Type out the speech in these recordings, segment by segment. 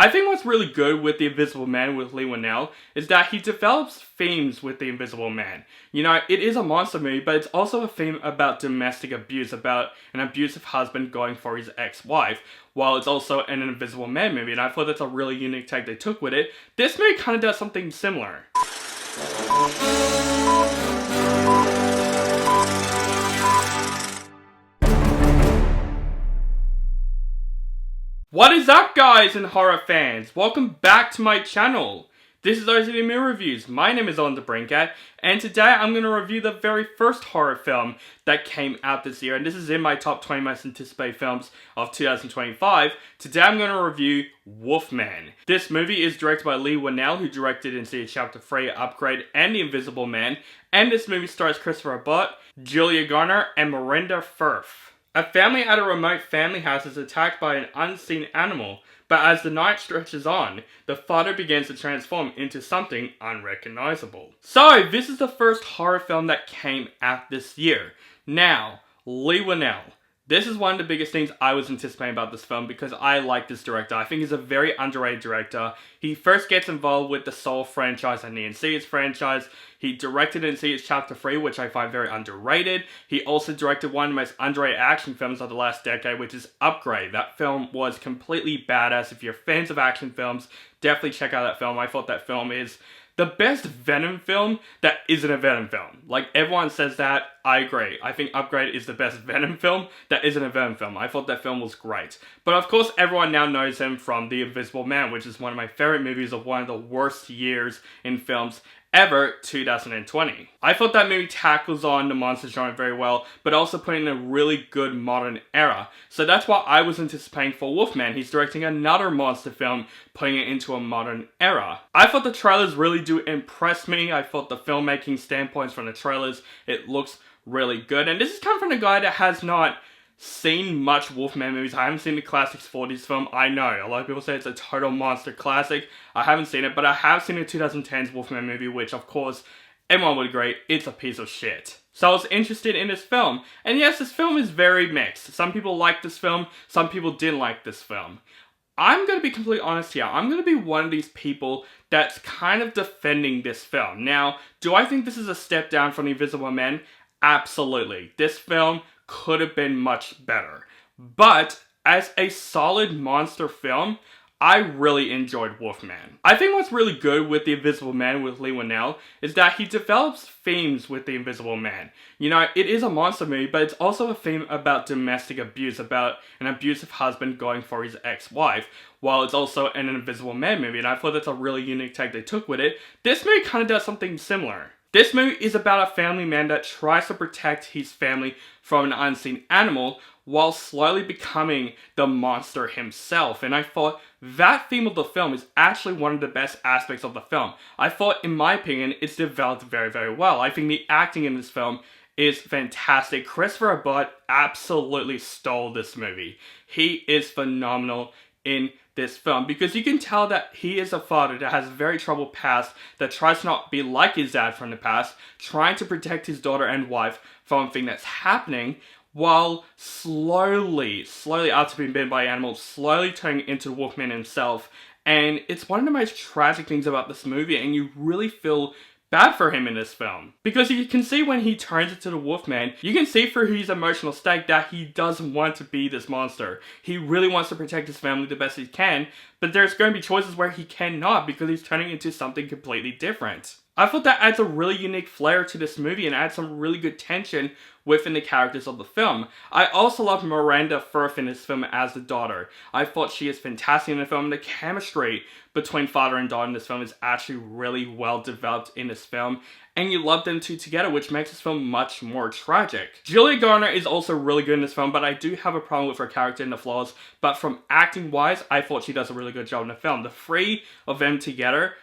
I think what's really good with The Invisible Man with Leigh Whannell is that he develops themes with The Invisible Man. You know, it is a monster movie, but it's also a theme about domestic abuse, about an abusive husband going for his ex-wife, while it's also an Invisible Man movie, and I thought that's a really unique take they took with it. This movie kind of does something similar. What is up, guys and horror fans? Welcome back to my channel. This is OCD Movie Reviews. My name is On the Brinkat, and today I'm going to review the very first horror film that came out this year, and this is in my top 20 most anticipated films of 2025. Today I'm going to review Wolfman. This movie is directed by Leigh Whannell, who directed Insidious Chapter 3, Upgrade, and The Invisible Man, and this movie stars Christopher Abbott, Julia Garner, and Miranda Firth. A family at a remote family house is attacked by an unseen animal, but as the night stretches on, the father begins to transform into something unrecognizable. So, this is the first horror film that came out this year. Now, Leigh Whannell. This is one of the biggest things I was anticipating about this film because I like this director. I think he's a very underrated director. He first gets involved with the Soul franchise and the Insidious franchise. He directed Insidious Chapter 3, which I find very underrated. He also directed one of the most underrated action films of the last decade, which is Upgrade. That film was completely badass. If you're fans of action films, definitely check out that film. I thought that film is the best Venom film that isn't a Venom film. Like, everyone says that, I agree. I think Upgrade is the best Venom film that isn't a Venom film. I thought that film was great. But of course, everyone now knows him from The Invisible Man, which is one of my favorite movies of one of the worst years in films ever, 2020. I thought that movie tackles on the monster genre very well, but also put in a really good modern era. So that's what I was anticipating for Wolfman. He's directing another monster film, putting it into a modern era. I thought the trailers really do impress me. I thought the filmmaking standpoints from the trailers, it looks really good. And this is coming from a guy that has not seen much Wolfman movies. I haven't seen the Classics 40s film. I know, a lot of people say it's a total monster classic. I haven't seen it, but I have seen the 2010s Wolfman movie, which of course, everyone would agree, it's a piece of shit. So I was interested in this film. And yes, this film is very mixed. Some people like this film, some people didn't like this film. I'm going to be completely honest here. I'm going to be one of these people that's kind of defending this film. Now, do I think this is a step down from The Invisible Man? Absolutely. This film could have been much better. But as a solid monster film, I really enjoyed Wolfman. I think what's really good with The Invisible Man with Leigh Whannell is that he develops themes with The Invisible Man. You know, it is a monster movie, but it's also a theme about domestic abuse, about an abusive husband going for his ex-wife, while it's also an Invisible Man movie, and I thought that's a really unique take they took with it. This movie kind of does something similar. This movie is about a family man that tries to protect his family from an unseen animal while slowly becoming the monster himself. And I thought that theme of the film is actually one of the best aspects of the film. I thought, in my opinion, it's developed very, very well. I think the acting in this film is fantastic. Christopher Abbott absolutely stole this movie. He is phenomenal in this film because you can tell that he is a father that has a very troubled past, that tries to not be like his dad from the past, trying to protect his daughter and wife from a thing that's happening, while slowly after being bitten by animals, slowly turning into the Wolfman himself. And it's one of the most tragic things about this movie, and you really feel bad for him in this film. Because you can see when he turns into the Wolfman, you can see through his emotional state that he doesn't want to be this monster. He really wants to protect his family the best he can, but there's going to be choices where he cannot because he's turning into something completely different. I thought that adds a really unique flair to this movie and adds some really good tension within the characters of the film. I also love Miranda Firth in this film as the daughter. I thought she is fantastic in the film. The chemistry between father and daughter in this film is actually really well developed in this film, and you love them two together, which makes this film much more tragic. Julia Garner is also really good in this film, but I do have a problem with her character and the flaws, but from acting wise, I thought she does a really good job in the film. The three of them together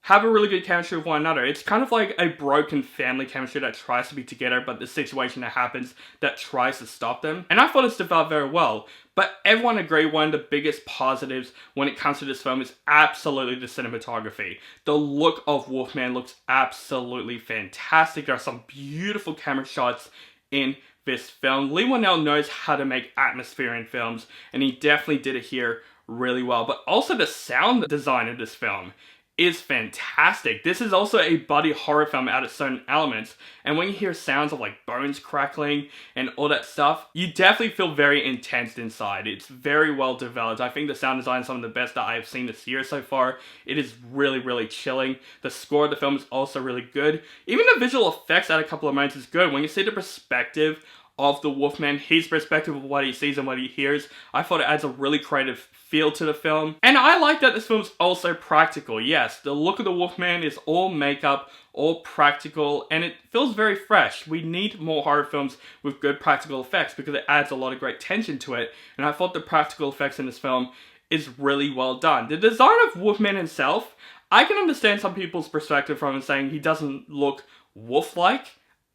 have a really good chemistry with one another. It's kind of like a broken family chemistry that tries to be together, but the situation that happens that tries to stop them. And I thought it's developed very well. But everyone agreed one of the biggest positives when it comes to this film is absolutely the cinematography. The look of Wolfman looks absolutely fantastic. There are some beautiful camera shots in this film. Leigh Whannell knows how to make atmosphere in films, and he definitely did it here really well. But also the sound design of this film is fantastic. This is also a buddy horror film out of certain elements, and when you hear sounds of like bones crackling and all that stuff, you definitely feel very intense inside. It's very well developed. I think the sound design is some of the best that I have seen this year so far. It is really, really chilling. The score of the film is also really good. Even the visual effects at a couple of moments is good. When you see the perspective of the Wolfman, his perspective of what he sees and what he hears, I thought it adds a really creative feel to the film. And I like that this film's also practical. Yes, the look of the Wolfman is all makeup, all practical, and it feels very fresh. We need more horror films with good practical effects because it adds a lot of great tension to it, and I thought the practical effects in this film is really well done. The design of Wolfman himself, I can understand some people's perspective from him saying he doesn't look wolf-like.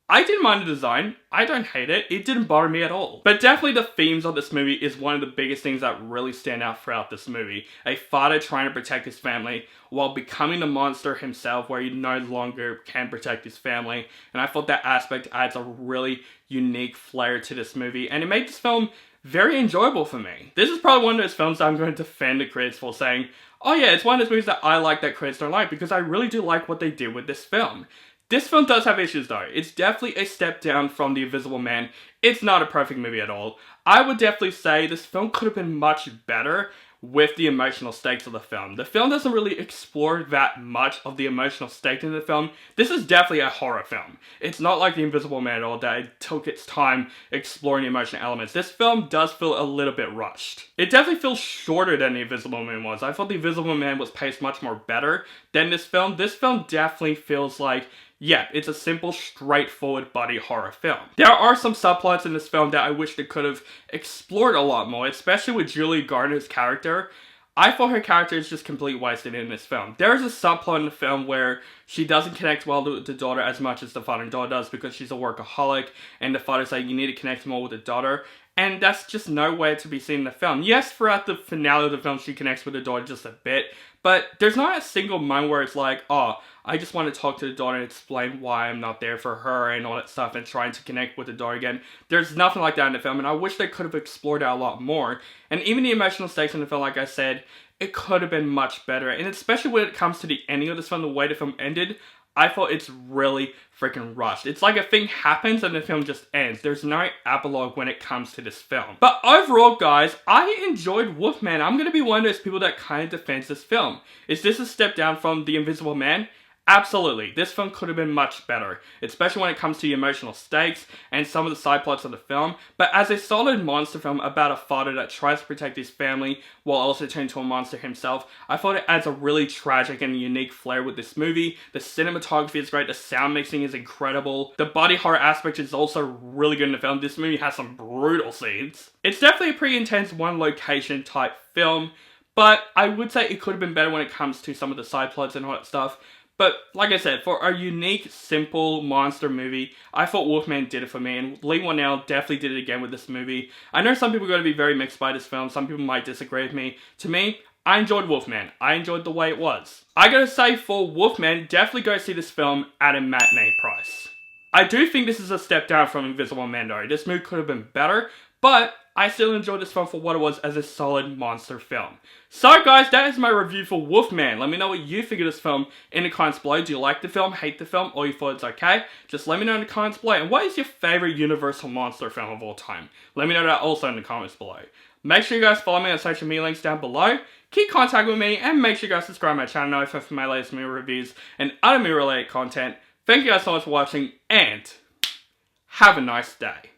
I didn't mind the design. I don't hate it. It didn't bother me at all. But definitely the themes of this movie is one of the biggest things that really stand out throughout this movie. A father trying to protect his family while becoming the monster himself where he no longer can protect his family. And I thought that aspect adds a really unique flair to this movie. And it made this film very enjoyable for me. This is probably one of those films that I'm going to defend the critics for saying, oh yeah, it's one of those movies that I like that critics don't like, because I really do like what they did with this film. This film does have issues though. It's definitely a step down from The Invisible Man. It's not a perfect movie at all. I would definitely say this film could have been much better with the emotional stakes of the film. The film doesn't really explore that much of the emotional stakes in the film. This is definitely a horror film. It's not like The Invisible Man at all that it took its time exploring the emotional elements. This film does feel a little bit rushed. It definitely feels shorter than The Invisible Man was. I thought The Invisible Man was paced much more better than this film. This film definitely feels like, yeah, it's a simple, straightforward buddy horror film. There are some subplots in this film that I wish they could have explored a lot more, especially with Julie Garner's character. I thought her character is just completely wasted in this film. There's a subplot in the film where she doesn't connect well with the daughter as much as the father and daughter does because she's a workaholic, and the father's like, you need to connect more with the daughter. And that's just nowhere to be seen in the film. Yes, throughout the finale of the film, she connects with the daughter just a bit, but there's not a single moment where it's like, oh, I just want to talk to the daughter and explain why I'm not there for her and all that stuff and trying to connect with the daughter again. There's nothing like that in the film, and I wish they could have explored that a lot more. And even the emotional stakes in the film, like I said, it could have been much better. And especially when it comes to the ending of this film, the way the film ended, I thought it's really freaking rushed. It's like a thing happens and the film just ends. There's no epilogue when it comes to this film. But overall, guys, I enjoyed Wolfman. I'm going to be one of those people that kind of defends this film. Is this a step down from The Invisible Man? Absolutely. This film could have been much better, especially when it comes to the emotional stakes and some of the side plots of the film. But as a solid monster film about a father that tries to protect his family while also turning into a monster himself, I thought it adds a really tragic and unique flair with this movie. The cinematography is great, the sound mixing is incredible, the body horror aspect is also really good in the film. This movie has some brutal scenes. It's definitely a pretty intense one location type film, but I would say it could have been better when it comes to some of the side plots and all that stuff. But, like I said, for a unique, simple monster movie, I thought Wolfman did it for me, and Leigh Whannell definitely did it again with this movie. I know some people are going to be very mixed by this film, some people might disagree with me. To me, I enjoyed Wolfman. I enjoyed the way it was. I gotta say, for Wolfman, definitely go see this film at a matinee price. I do think this is a step down from Invisible Man though. This movie could have been better, but I still enjoyed this film for what it was as a solid monster film. So guys, that is my review for Wolfman. Let me know what you think of this film in the comments below. Do you like the film, hate the film, or you thought it's okay? Just let me know in the comments below. And what is your favorite Universal monster film of all time? Let me know that also in the comments below. Make sure you guys follow me on social media links down below. Keep contact with me, and make sure you guys subscribe to my channel for my latest movie reviews and other movie related content. Thank you guys so much for watching, and have a nice day.